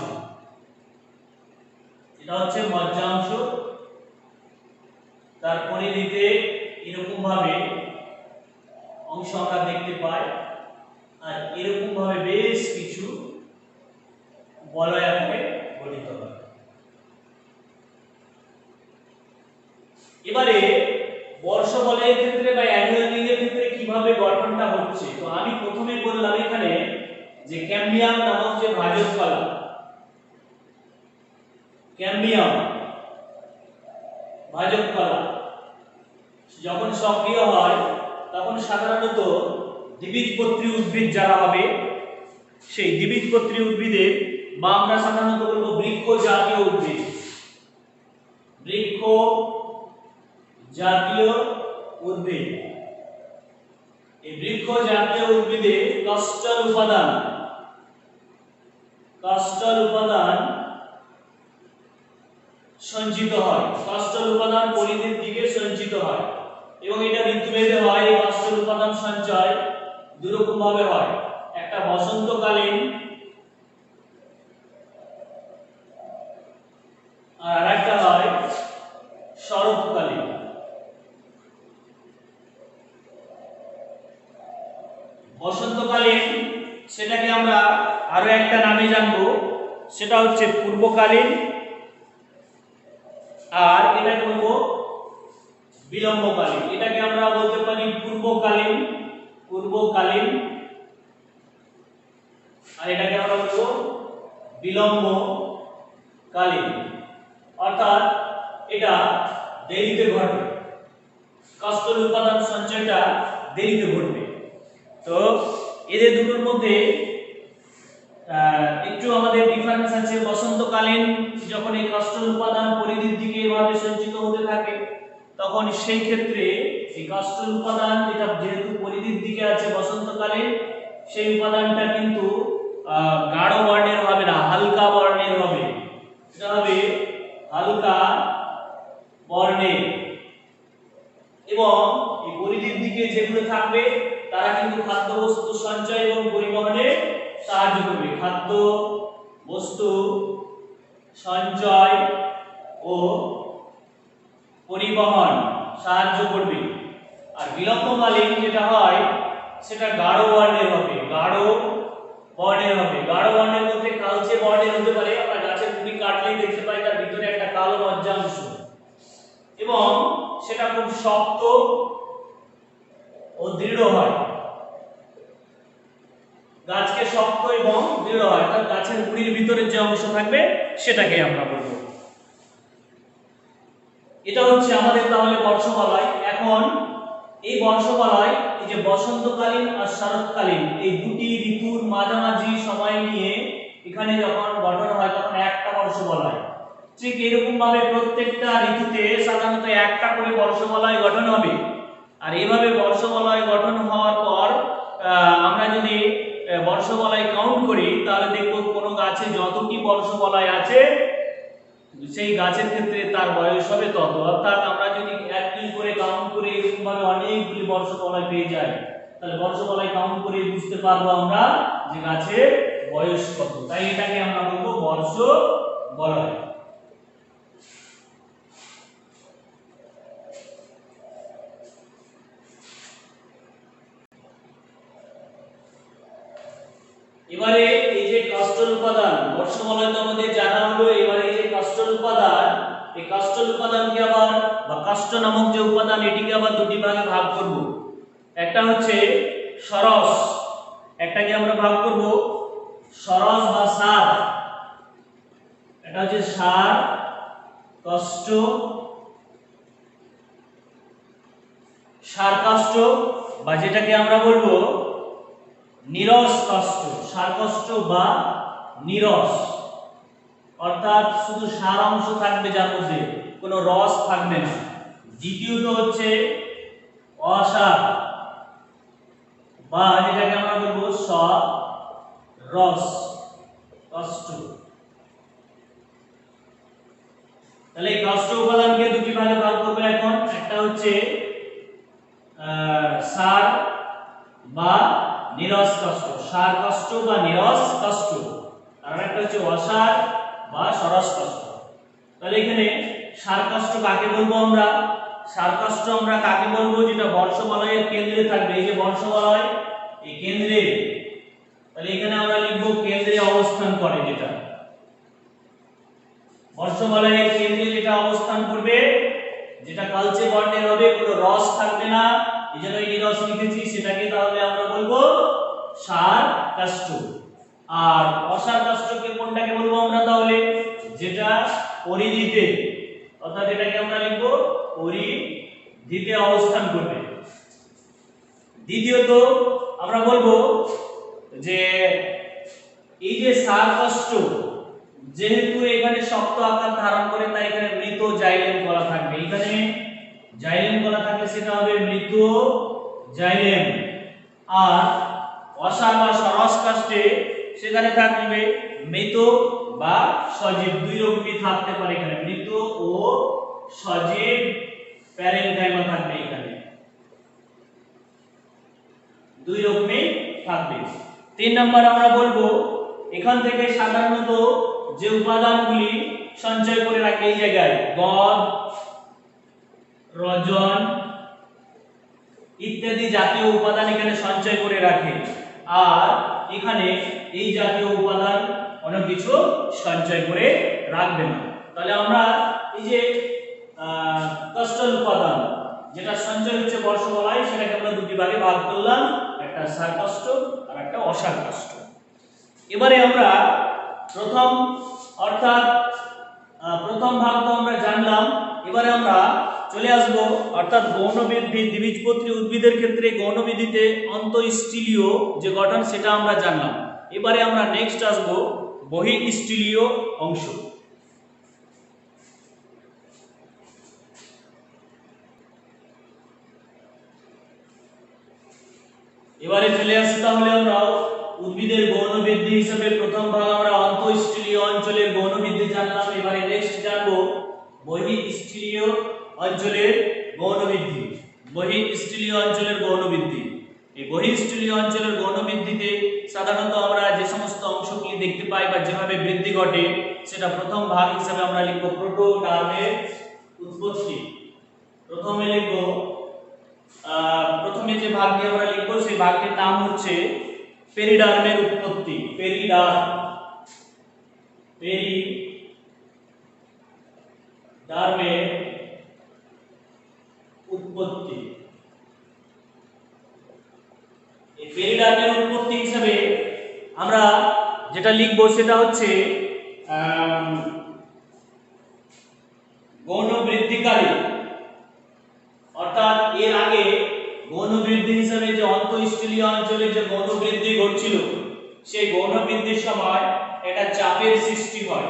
এটা হচ্ছে মজ্জাংশ। তার পরিধিতে এরকম ভাবে অংশ আমরা দেখতে পাই, আর এরকম ভাবে বেশ কিছু বলয় আকারে গঠিত হয়। এবারে বর্ষবলয়ের ক্ষেত্রে বা অ্যানুয়াল রিংয়ের ক্ষেত্রে কিভাবে গঠনটা হচ্ছে, তো আমি প্রথমে বললাম এখানে যে ক্যাম্বিয়াম নামক যে ভাজক কলা, ক্যাম্বিয়াম ভাজক কলা যখন সক্রিয় হয় তখন সাধারণত দ্বিবীজপত্রী উদ্ভিদ যারা হবে সেই দ্বিবীজপত্রী উদ্ভিদের, বা আমরা সাধারণত বলবো বৃক্ষ জাতীয় উদ্ভিদ, বৃক্ষ জাতীয় উদ্ভিদ, এই বৃক্ষ জাতীয় উদ্ভিদে কাস্টল উপাদান সঞ্চিত হয়, কাস্টল উপাদান পরিধির দিকে সঞ্চিত হয় এবং এটা ঋতুভেদে হয়। এই কাস্টল উপাদান সঞ্চয় দুই রকম ভাবে হয়, একটা বসন্তকালীন আর আরেকটা হয় শরৎকালীন। বসন্তকালীন সেটাকে আমরা আরো একটা নামে জানবো, সেটা হচ্ছে পূর্বকালীন, আর এটাকে বলবো বিলম্বকালীন। এটাকে আমরা বলতে পারি পূর্বকালীন আর এটাকে আমরা বলবো বিলম্বকালীন। অর্থাৎ এটা দেরিতে ঘটে, কাস্টল উপাদান সঞ্চয়টা দেরিতে ঘটবে। তো এদের দুটোর মধ্যে একটু আমাদের ডিফারেন্স আছে। বসন্তকালীন যখন এই কাস্টল উপাদান পরিধির দিকে এভাবে সঞ্চিত হতে থাকে, তখন সেই ক্ষেত্রে এই কাস্টল উপাদান যেটা যেহেতু পরিধির দিকে আছে বসন্তকালীন, সেই উপাদানটা কিন্তু গাঢ় বর্ণের হবে না, হালকা বর্ণের হবে। এটা হবে হালকা বর্ণের, এবং এই পরিধির দিকে যেগুলো থাকবে তারা কিন্তু খাদ্যবস্তু সঞ্চয় এবং পরিবহনে সাহায্য করবে, খাদ্য বস্তু সঞ্চয় ও পরিবহন সাহায্য করবে। আর বিলম্বকালীন যেটা হয় সেটা গাঢ় বর্ণের হবে, গাঢ় বর্ণের মধ্যে কালচে বর্ণের হতে পারে। আমরা গাছের কুড়ি কাটলেই দেখতে পাই তার ভিতরে একটা কালো মজ্জাংশ, এবং সেটা খুব শক্ত ও দৃঢ় হয়। গাছকে শক্ত এবং দৃঢ় হয়, অর্থাৎ গাছের গুড়ির ভিতরে যে অংশ থাকবে সেটাকে আমরা বলবো। এটা হচ্ছে আমাদের তাহলে বর্ষবলয়। এখন এই বর্ষবলয়, এই যে বসন্তকালীন আর শরৎকালীন এই দুটি ঋতুর মাঝামাঝি সময় নিয়ে এখানে যখন গঠন হয় তখন একটা বর্ষবলয়। ঠিক এরকম ভাবে প্রত্যেকটা ঋতুতে সাধারণত একটা করে বর্ষবলয় গঠন হবে। আর এইভাবে বর্ষবলয় গঠন হওয়ার পর আমরা যদি বর্ষবলয় কাউন্ট করি তাহলে দেখব কোনো গাছে যতটি বর্ষবলয় আছে সেই গাছের ক্ষেত্রে তার বয়স হবে তত। অর্থাৎ আমরা যদি 1 2 করে কাউন্ট করে এরকম ভাবে অনেকগুলি বর্ষবলয় পেয়ে যাই, তাহলে বর্ষবলয় কাউন্ট করে বুঝতে পারবো আমরা যে গাছের বয়স কত। তাই এটাকে আমরা বলবো বর্ষবলয়। এবারে এই যে কাস্টল উপাদান বর্ষবলয় তো আমাদের জানা হলো। এবারে এই যে কাস্টল উপাদান, এই কাস্টল উপাদানকে আবার বা কাস্ট নামক যে উপাদান এটিকে আবার দুটি ভাগে ভাগ করব। একটা হচ্ছে সরস, একটাকে আমরা ভাগ করব সরস বা সার। এটা হচ্ছে সার, কাস্ট, সারকাষ্ঠ বা যেটাকে আমরা বলবো নীরস কাষ্ঠ, সারকাষ্ঠ বা নীরস, অর্থাৎ শুধু সার অংশ থাকবে যার মধ্যে কোনো রস থাকবে না। দ্বিতীয়ত হচ্ছে অসার বা যেটাকে আমরা বলবো সরস কাষ্ঠ। তাহলে এই কাষ্ঠ উপাদানকে দুটি ভাগে ভাগ করবে এখন। একটা হচ্ছে সার বা নীরস কাষ্ঠ, সার কাষ্ঠ বা নীরস কাষ্ঠ, আর একটা হচ্ছে অসার বা সরস কাষ্ঠ। তাহলে এখানে সার কাষ্ঠ কাকে বলবো আমরা? সার কাষ্ঠ আমরা কাকে বলবো? যেটা বর্ষবলয়ের কেন্দ্রে থাকবে, এই যে বর্ষবলয় এই কেন্দ্রে, তাহলে এখানে আমরা লিখবো কেন্দ্রে অবস্থান করে, যেটা বর্ষবলয়ের কেন্দ্রে যেটা অবস্থান করবে, যেটা কালচে বর্ণের হবে, কোনো রস থাকবে না, এইজন্য এই রস লিখেছি, সেটাকে তাহলে আমরা বলবো সার কাষ্ঠ। আর অসার কাষ্ঠকে কোনটাকে বলবো আমরা? তাহলে যেটা পরিধিতে, অর্থাৎ এটাকে আমরা লিখবো পরিধিতে অবস্থান করবে। দ্বিতীয়ত আমরা বলবো যে এই যে সার কাষ্ঠ, যেহেতু এখানে শক্ত আকার ধারণ করে, তাই এখানে মৃত জাইলেম কলা থাকবে। এখানে জাইলেম কলা থাকলে সেটা হবে মৃত জাইলেম। আর অসার বা সরস কাষ্ঠে সেখানে থাকবে মৃত বা সজীব, দুই রকমই থাকতে পারে এখানে, মৃত ও সজীব প্যারেনকাইমা থাকবে, এখানে দুই রকমই থাকবে। 3 নম্বর আমরা বলবো এখান থেকে সাধারণত যে উপাদানগুলি সঞ্চয় করে রাখে এই জায়গায় গদ, রজন ইত্যাদি জাতীয় উপাদান এখানে সঞ্চয় করে রাখে। আর এখানে এই জাতীয় উপাদান অনেক কিছু সঞ্চয় করে রাখবে না। তাহলে আমরা এই যে কাষ্ঠল উপাদান যেটা সঞ্চয় হচ্ছে বর্ষবলয়, সেটাকে আমরা দুটি ভাগে ভাগ করলাম, একটা সার কাষ্ঠ আর একটা অসার কাষ্ঠ। এবারে আমরা প্রথম ভাগ তো আমরা জানলাম। এবারে আমরা চলে আসব, অর্থাৎ গৌণবৃদ্ধি দ্বিবীজপত্রী উদ্ভিদের ক্ষেত্রে গৌণবৃদ্ধিতে অন্তঃস্থলীয় যে গঠন সেটা আমরা জানলাম। এবারে আমরা নেক্সট আসব বহিঃস্থলীয় অংশ। এবারে চলে আসি তাহলে আমরা উদ্ভিদের গৌণবৃদ্ধি হিসেবে প্রথম ভাগ আমরা অন্তঃস্থলীয় অঞ্চলের গৌণবৃদ্ধি জানলাম। এবারে নেক্সট জানবো বহিঃস্থলীয় অঞ্চলের গৌণবৃদ্ধি। বহিঃস্থলীয় অঞ্চলের গৌণবৃদ্ধি, এই বহিঃস্থলীয় অঞ্চলের গৌণবৃদ্ধিতে সাধারণত আমরা যে সমস্ত অংশগুলি দেখতে পাই বা যেভাবে বৃদ্ধি ঘটে, সেটা প্রথম ভাগ হিসেবে আমরা লিখব প্রোটোডার্মের উৎপত্তি। প্রথমে যে ভাগটি আমরা লিখব সেই ভাগটির নাম হচ্ছে পেরিডার্মের উৎপত্তি। পেরিডার্মের উৎপত্তি। এই পেরিডার্মের উৎপত্তি হিসেবে আমরা যেটা লিখব সেটা হচ্ছে গৌণ বৃদ্ধিকারী, অর্থাৎ এর আগে গৌণ বৃদ্ধি হিসেবে যে অন্তঃস্থলীয় অঞ্চলে যে গৌণ বৃদ্ধি ঘটছিল, সেই গৌণ বৃদ্ধির সময় এটা চাপের সৃষ্টি হয়।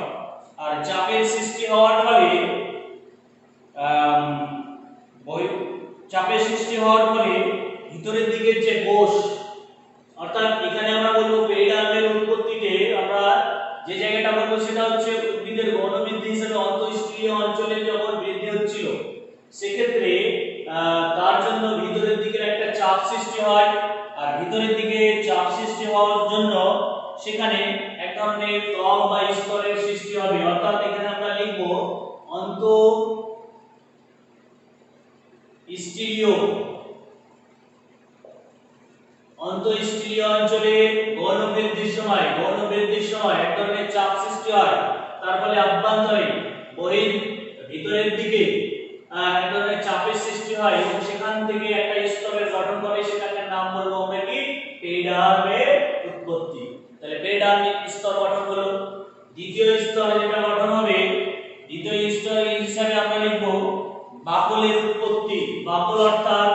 আর চাপের সৃষ্টি হওয়ার ফলে ভিতরের দিকের যে কোষ, অর্থাৎ এখানে আমরা বলবো পেরিডার্মের উৎপত্তিতে আমরা যে জায়গাটা বলবো সেটা হচ্ছে উদ্ভিদের গৌণ বৃদ্ধি হিসেবে অন্তঃস্থলীয় অঞ্চলে যখন বৃদ্ধি হচ্ছিল, সেক্ষেত্রে তার জন্য ভিতরের দিকের একটা চাপ সৃষ্টি হয়। আর ভিতরের দিকে চাপ সৃষ্টি হওয়ার জন্য সেখানে এক ধরনের ত্বক বা স্তরের সৃষ্টি হবে। অর্থাৎ এখানে আমরা লিখব অন্তঃস্থলীয় অঞ্চলে গৌণ বৃদ্ধির সময় এক ধরনের চাপ সৃষ্টি হয়, তার ফলে অভ্যন্তরে ভিতরের দিকে এক ধরনের চাপের সৃষ্টি হয় এবং সেখান থেকে একটা স্তরের গঠন করে, সেটাকে নাম বলবো আমরা কি পেরিডার্মের উৎপত্তি। তাহলে পেরিডার্মিক স্তর গঠন হলো। দ্বিতীয় স্তর যেটা গঠন হবে, দ্বিতীয় স্তর হিসেবে আমরা লিখব বাকলের উৎপত্তি। বাকল অর্থাৎ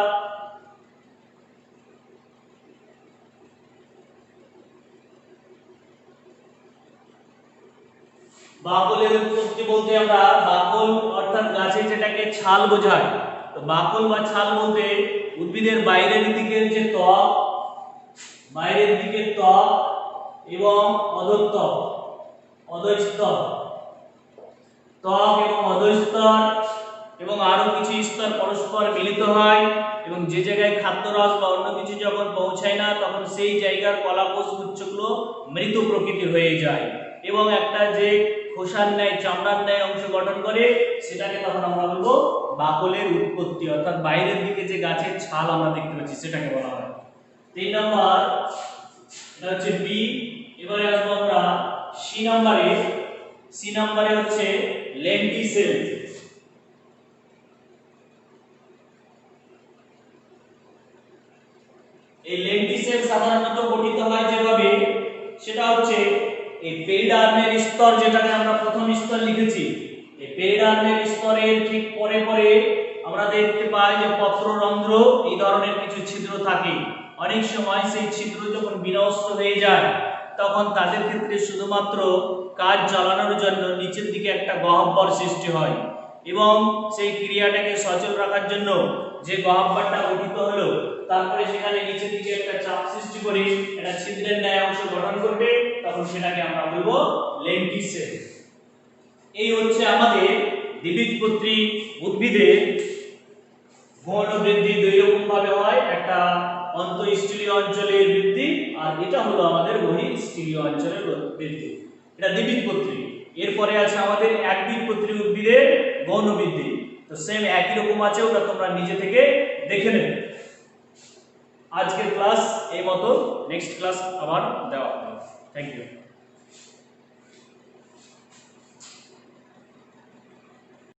বাকলের উৎপত্তি বলতে আমরা বাকল অর্থাৎ গাছের যেটাকে ছাল বোঝায়, তো বাকল বা ছাল বলতে উদ্ভিদের বাইরের দিকের যে ত্বক, বাইরের দিকের ত্বক এবং অধঃত্বক, অধঃস্তর, ত্বক এবং অধঃস্তর এবং আরো কিছু স্তর পরস্পর মিলিত হয় এবং যে জায়গায় খাদ্যরস বা অন্য কিছু যখন পৌঁছায় না তখন সেই জায়গার কলাকোষ গুচ্ছগুলো মৃত প্রকৃতির হয়ে যায় এবং একটা যে খোসার ন্যায় চামড়ার ন্যায় অংশ গঠন করে সেটাকে তখন আমরা বলবো বাকলের উৎপত্তি, অর্থাৎ বাইরের দিকে যে গাছের ছাল আমরা দেখতে পাচ্ছি সেটাকে বলা হয়। 3 নাম্বার এটা হচ্ছে বি। এবারে আসবো আমরা সি নাম্বারে। সি নাম্বারে হচ্ছে লেন্টিসেল। এই লেন্টিসেল সাধারণত গঠিত হয় যেভাবে, সেটা হচ্ছে এই পেরিডার্মের স্তর, যেটাকে আমরা প্রথম স্তর লিখেছি, এই পেরিডার্মের স্তরের ঠিক পরে পরে আমরা দেখতে পাই যে পত্ররন্ধ্র এই ধরনের কিছু ছিদ্র থাকে। অনেক সময় সেই ছিদ্র যখন বিনষ্ট হয়ে যায় তখন তাদের ক্ষেত্রে শুধুমাত্র কাজ চালানোর জন্য নিচের দিকে একটা গহ্বর সৃষ্টি হয় এবং সেই ক্রিয়াটাকে সচল রাখার জন্য যে গহ্বরটা গঠিত হলো তারপরে সেখানে নিচের দিকে একটা চাপ সৃষ্টি করে একটা ছিদ্রের ন্যায় অংশ গঠন করবে, তখন সেটাকে আমরা বলবো লেন্টিসেল। এই হচ্ছে আমাদের দ্বিবীজপত্রী উদ্ভিদের গৌণ বৃদ্ধি দুই রকম ভাবে হয়, একটা অন্তঃস্থলীয় অঞ্চলের বৃদ্ধি আর এটা হলো আমাদের বহিঃস্থলীয় অঞ্চলের বৃদ্ধি, এটা দ্বিবীজপত্রী। এরপরে আছে আমাদের একবীজপত্রী উদ্ভিদের গৌণ বৃদ্ধি, তো সেম একই রকম আছে, ওটা তোমরা নিজে থেকে দেখে নেবে। আজকের ক্লাস এই মতো, নেক্সট ক্লাস আবার দেওয়া হবে। Thank you.